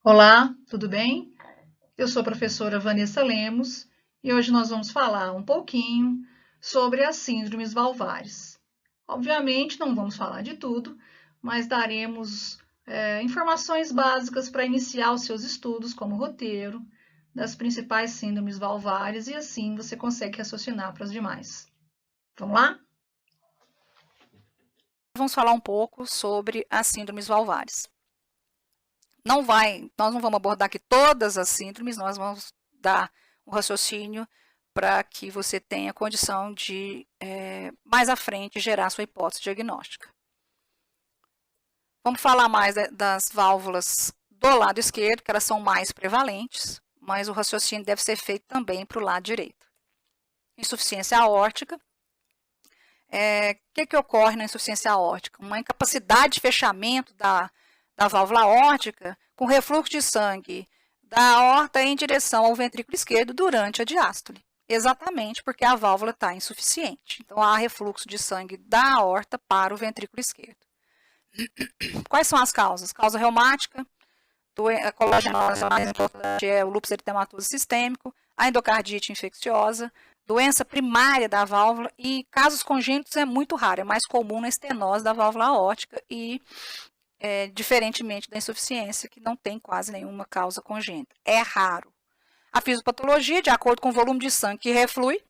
Olá, tudo bem? Eu sou a professora Vanessa Lemos e hoje nós vamos falar um pouquinho sobre as síndromes valvares. Obviamente, não vamos falar de tudo, mas daremos informações básicas para iniciar os seus estudos, como roteiro, das principais síndromes valvares e assim você consegue raciocinar para as demais. Vamos lá? Vamos falar um pouco sobre as síndromes valvares. Nós não vamos abordar aqui todas as síndromes, nós vamos dar um raciocínio para que você tenha condição de, mais à frente, gerar sua hipótese diagnóstica. Vamos falar mais das válvulas do lado esquerdo, que elas são mais prevalentes, mas o raciocínio deve ser feito também para o lado direito. Insuficiência aórtica. Que ocorre na insuficiência aórtica? Uma incapacidade de fechamento da válvula aórtica com refluxo de sangue da aorta em direção ao ventrículo esquerdo durante a diástole. Exatamente porque a válvula está insuficiente. Então, há refluxo de sangue da aorta para o ventrículo esquerdo. Quais são as causas? Causa reumática, a colagenose mais importante é o lúpus eritematoso sistêmico, a endocardite infecciosa, doença primária da válvula e casos congênitos é muito raro, é mais comum na estenose da válvula aórtica e diferentemente da insuficiência, que não tem quase nenhuma causa congênita. É raro. A fisiopatologia, de acordo com o volume de sangue que reflui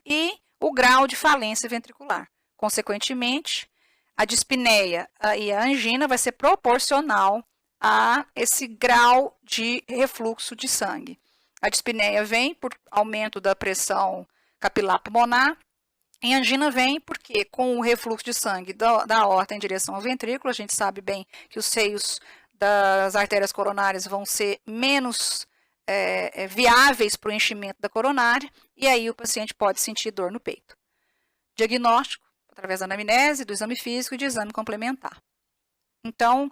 e o grau de falência ventricular. Consequentemente, a dispneia e a angina vai ser proporcional a esse grau de refluxo de sangue. A dispneia vem por aumento da pressão capilar pulmonar, e a angina vem porque, com o refluxo de sangue da aorta em direção ao ventrículo, a gente sabe bem que os seios das artérias coronárias vão ser menos viáveis para o enchimento da coronária, e aí o paciente pode sentir dor no peito. Diagnóstico, através da anamnese, do exame físico e de exame complementar. Então,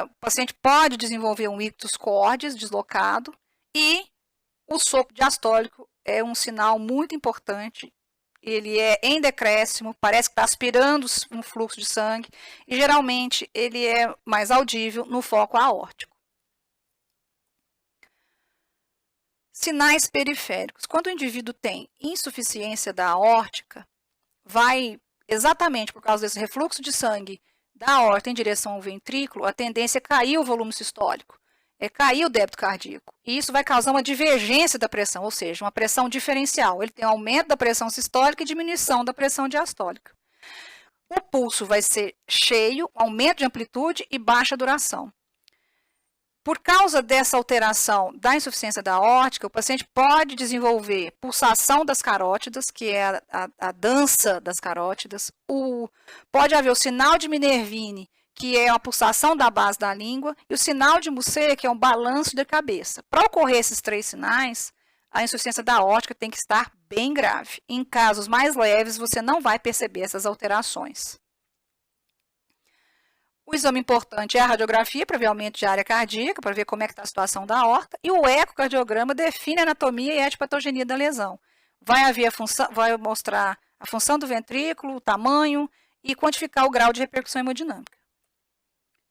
o paciente pode desenvolver um ictus cordis deslocado e o sopro diastólico é um sinal muito importante. Ele é em decréscimo, parece que está aspirando um fluxo de sangue e geralmente ele é mais audível no foco aórtico. Sinais periféricos. Quando o indivíduo tem insuficiência da aórtica, vai exatamente por causa desse refluxo de sangue da aorta em direção ao ventrículo, a tendência é cair o volume sistólico, é cair o débito cardíaco. E isso vai causar uma divergência da pressão, ou seja, uma pressão diferencial. Ele tem aumento da pressão sistólica e diminuição da pressão diastólica. O pulso vai ser cheio, aumento de amplitude e baixa duração. Por causa dessa alteração da insuficiência da aórtica, o paciente pode desenvolver pulsação das carótidas, que é a dança das carótidas. Pode haver o sinal de Minervini, que é a pulsação da base da língua, e o sinal de Mussé, que é um balanço da cabeça. Para ocorrer esses três sinais, a insuficiência da aórtica tem que estar bem grave. Em casos mais leves, você não vai perceber essas alterações. O exame importante é a radiografia para ver aumento de área cardíaca, para ver como é que está a situação da aorta, e o ecocardiograma define a anatomia e a etiopatogenia da lesão. Vai mostrar a função do ventrículo, o tamanho e quantificar o grau de repercussão hemodinâmica.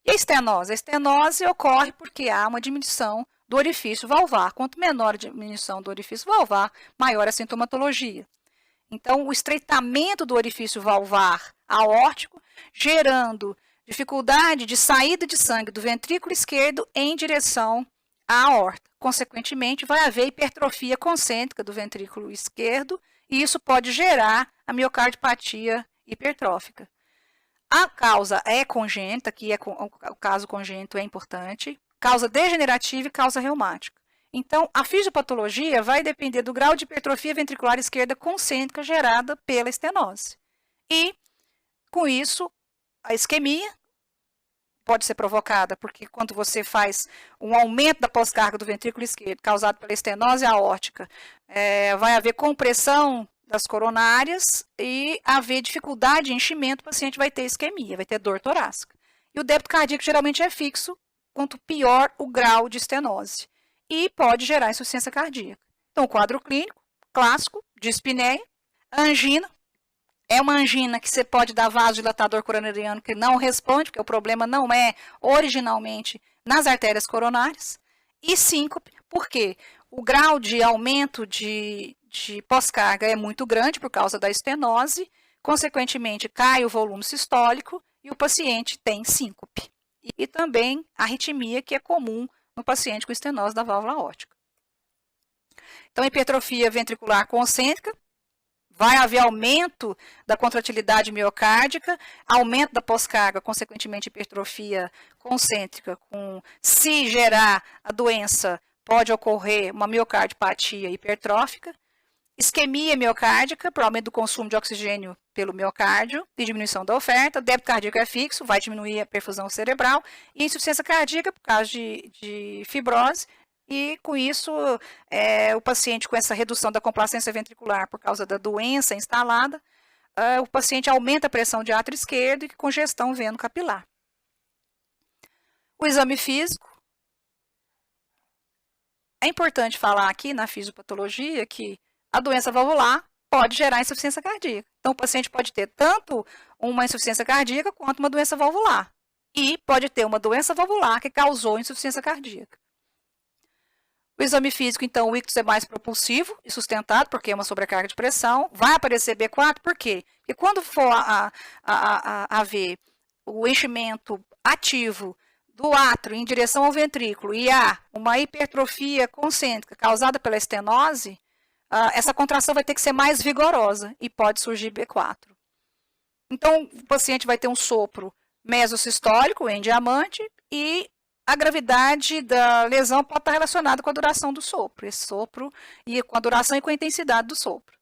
E a estenose? A estenose ocorre porque há uma diminuição do orifício valvar. Quanto menor a diminuição do orifício valvar, maior a sintomatologia. Então, o estreitamento do orifício valvar aórtico, gerando dificuldade de saída de sangue do ventrículo esquerdo em direção à aorta. Consequentemente, vai haver hipertrofia concêntrica do ventrículo esquerdo e isso pode gerar a miocardiopatia hipertrófica. A causa é congênita, que o caso congênito é importante, causa degenerativa e causa reumática. Então, a fisiopatologia vai depender do grau de hipertrofia ventricular esquerda concêntrica gerada pela estenose. E, com isso, a isquemia pode ser provocada, porque quando você faz um aumento da pós-carga do ventrículo esquerdo, causado pela estenose aórtica, vai haver compressão das coronárias e haver dificuldade de enchimento, o paciente vai ter isquemia, vai ter dor torácica. E o débito cardíaco geralmente é fixo, quanto pior o grau de estenose. E pode gerar insuficiência cardíaca. Então, o quadro clínico, clássico, dispneia, angina. É uma angina que você pode dar vasodilatador coronariano que não responde, porque o problema não é originalmente nas artérias coronárias, e síncope, porque o grau de aumento de pós-carga é muito grande por causa da estenose, consequentemente cai o volume sistólico e o paciente tem síncope. E também arritmia, que é comum no paciente com estenose da válvula aórtica. Então, hipertrofia ventricular concêntrica, vai haver aumento da contratilidade miocárdica, aumento da pós-carga, consequentemente hipertrofia concêntrica, se gerar a doença, pode ocorrer uma miocardiopatia hipertrófica, isquemia miocárdica, por aumento do consumo de oxigênio pelo miocárdio e diminuição da oferta, débito cardíaco é fixo, vai diminuir a perfusão cerebral, e insuficiência cardíaca por causa de fibrose, e com isso o paciente com essa redução da complacência ventricular por causa da doença instalada, o paciente aumenta a pressão de átrio esquerdo e congestão veno-capilar. O exame físico, é importante falar aqui na fisiopatologia que a doença valvular pode gerar insuficiência cardíaca. Então, o paciente pode ter tanto uma insuficiência cardíaca quanto uma doença valvular. E pode ter uma doença valvular que causou insuficiência cardíaca. O exame físico, então, o ictus é mais propulsivo e sustentado, porque é uma sobrecarga de pressão. Vai aparecer B4, por quê? Porque quando for haver o enchimento ativo do átrio em direção ao ventrículo e há uma hipertrofia concêntrica causada pela estenose, essa contração vai ter que ser mais vigorosa e pode surgir B4. Então, o paciente vai ter um sopro mesosistólico em diamante e a gravidade da lesão pode estar relacionada com a duração do sopro. Esse sopro e com a duração e com a intensidade do sopro.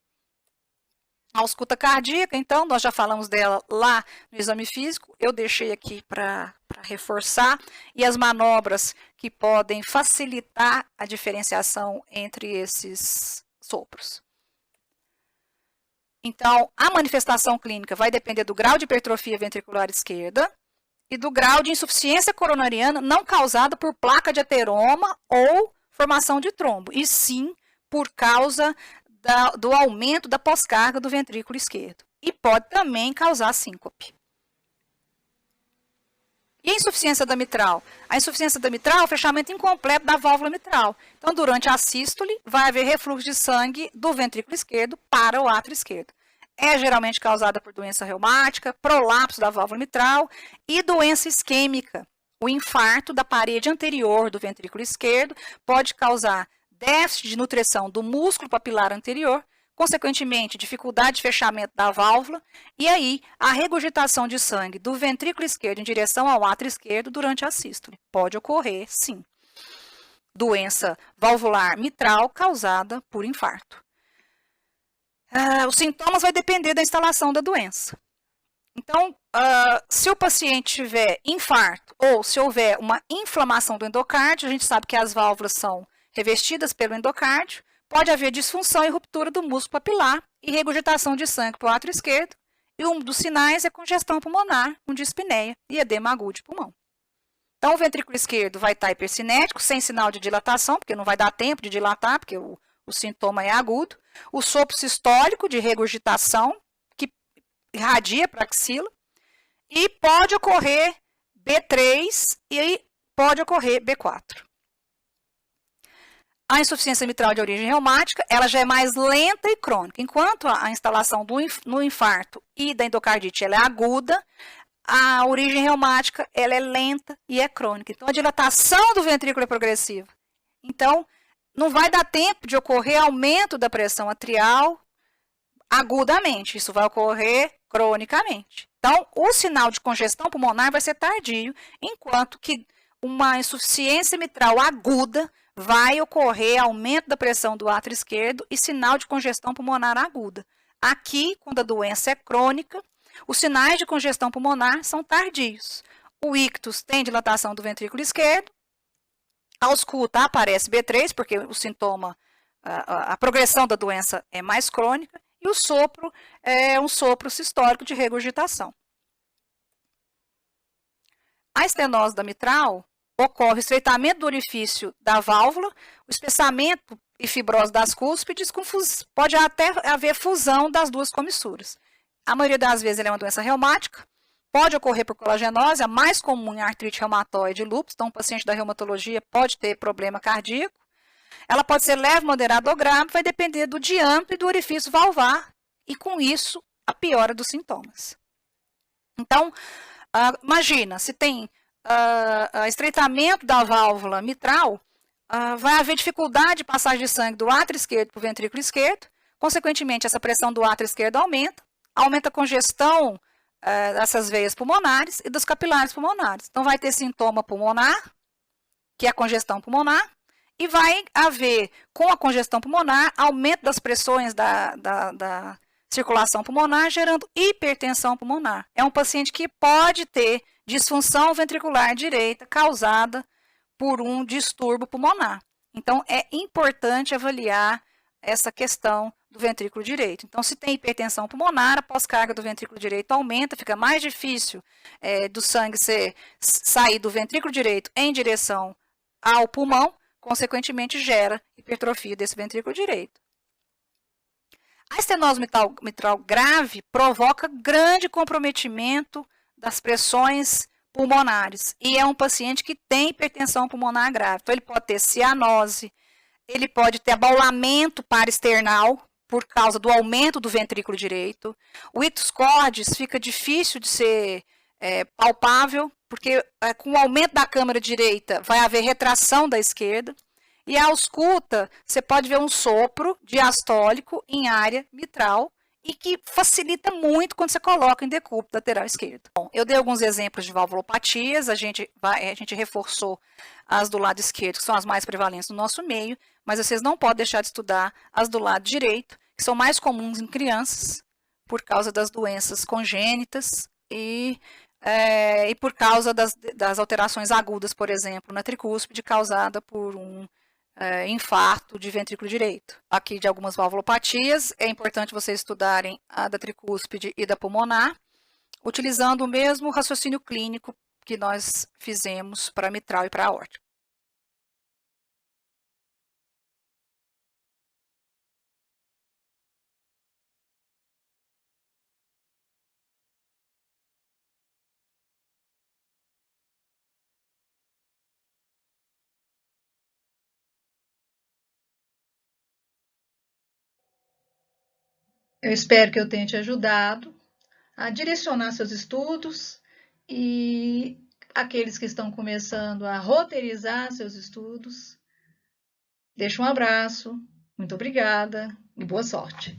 A ausculta cardíaca, então, nós já falamos dela lá no exame físico, eu deixei aqui para reforçar, e as manobras que podem facilitar a diferenciação entre esses sopros. Então, a manifestação clínica vai depender do grau de hipertrofia ventricular esquerda e do grau de insuficiência coronariana não causada por placa de ateroma ou formação de trombo, e sim por causa do aumento da pós-carga do ventrículo esquerdo. E pode também causar síncope. E a insuficiência da mitral? A insuficiência da mitral é o fechamento incompleto da válvula mitral. Então, durante a sístole, vai haver refluxo de sangue do ventrículo esquerdo para o átrio esquerdo. É geralmente causada por doença reumática, prolapso da válvula mitral e doença isquêmica. O infarto da parede anterior do ventrículo esquerdo pode causar déficit de nutrição do músculo papilar anterior, consequentemente, dificuldade de fechamento da válvula, e aí a regurgitação de sangue do ventrículo esquerdo em direção ao átrio esquerdo durante a sístole. Pode ocorrer, sim. Doença valvular mitral causada por infarto. Os sintomas vai depender da instalação da doença. Então, se o paciente tiver infarto ou se houver uma inflamação do endocárdio, a gente sabe que as válvulas são revestidas pelo endocárdio, pode haver disfunção e ruptura do músculo papilar e regurgitação de sangue para o átrio esquerdo, e um dos sinais é congestão pulmonar, com dispneia e edema agudo de pulmão. Então, o ventrículo esquerdo vai estar hipercinético, sem sinal de dilatação, porque não vai dar tempo de dilatar, porque o sintoma é agudo. O sopro sistólico de regurgitação, que irradia para a axila, e pode ocorrer B3 e pode ocorrer B4. A insuficiência mitral de origem reumática, ela já é mais lenta e crônica. Enquanto a instalação no infarto e da endocardite ela é aguda, a origem reumática ela é lenta e é crônica. Então, a dilatação do ventrículo é progressiva. Então, não vai dar tempo de ocorrer aumento da pressão atrial agudamente. Isso vai ocorrer cronicamente. Então, o sinal de congestão pulmonar vai ser tardio, enquanto que uma insuficiência mitral aguda vai ocorrer aumento da pressão do átrio esquerdo e sinal de congestão pulmonar aguda. Aqui, quando a doença é crônica, os sinais de congestão pulmonar são tardios. O ictus tem dilatação do ventrículo esquerdo, a ausculta aparece B3, porque o sintoma, a progressão da doença é mais crônica, e o sopro é um sopro sistólico de regurgitação. A estenose da mitral ocorre o estreitamento do orifício da válvula, o espessamento e fibrose das cúspides, pode até haver fusão das duas comissuras. A maioria das vezes ela é uma doença reumática, pode ocorrer por colagenose, a mais comum em artrite reumatoide e lúpus, então o paciente da reumatologia pode ter problema cardíaco. Ela pode ser leve, moderada ou grave, vai depender do diâmetro e do orifício valvar, e com isso, a piora dos sintomas. Então, imagina, se tem estreitamento da válvula mitral, vai haver dificuldade de passagem de sangue do átrio esquerdo para o ventrículo esquerdo, consequentemente, essa pressão do átrio esquerdo aumenta a congestão dessas veias pulmonares e dos capilares pulmonares. Então, vai ter sintoma pulmonar, que é a congestão pulmonar, e vai haver, com a congestão pulmonar, aumento das pressões da circulação pulmonar, gerando hipertensão pulmonar. É um paciente que pode ter disfunção ventricular direita causada por um distúrbio pulmonar. Então, é importante avaliar essa questão do ventrículo direito. Então, se tem hipertensão pulmonar, a pós-carga do ventrículo direito aumenta, fica mais difícil do sangue sair do ventrículo direito em direção ao pulmão, consequentemente gera hipertrofia desse ventrículo direito. A estenose mitral grave provoca grande comprometimento das pressões pulmonares e é um paciente que tem hipertensão pulmonar grave. Então, ele pode ter cianose, ele pode ter abaulamento paraesternal por causa do aumento do ventrículo direito. O ictus cordis fica difícil de ser palpável, porque com o aumento da câmara direita vai haver retração da esquerda. E a ausculta, você pode ver um sopro diastólico em área mitral e que facilita muito quando você coloca em decúbito lateral esquerdo. Bom, eu dei alguns exemplos de valvulopatias, a gente reforçou as do lado esquerdo, que são as mais prevalentes no nosso meio, mas vocês não podem deixar de estudar as do lado direito, que são mais comuns em crianças, por causa das doenças congênitas e por causa das alterações agudas, por exemplo, na tricúspide, causada por um infarto de ventrículo direito. Aqui de algumas valvulopatias, é importante vocês estudarem a da tricúspide e da pulmonar, utilizando o mesmo raciocínio clínico que nós fizemos para a mitral e para a aórtica. Eu espero que eu tenha te ajudado a direcionar seus estudos e aqueles que estão começando a roteirizar seus estudos. Deixo um abraço, muito obrigada e boa sorte.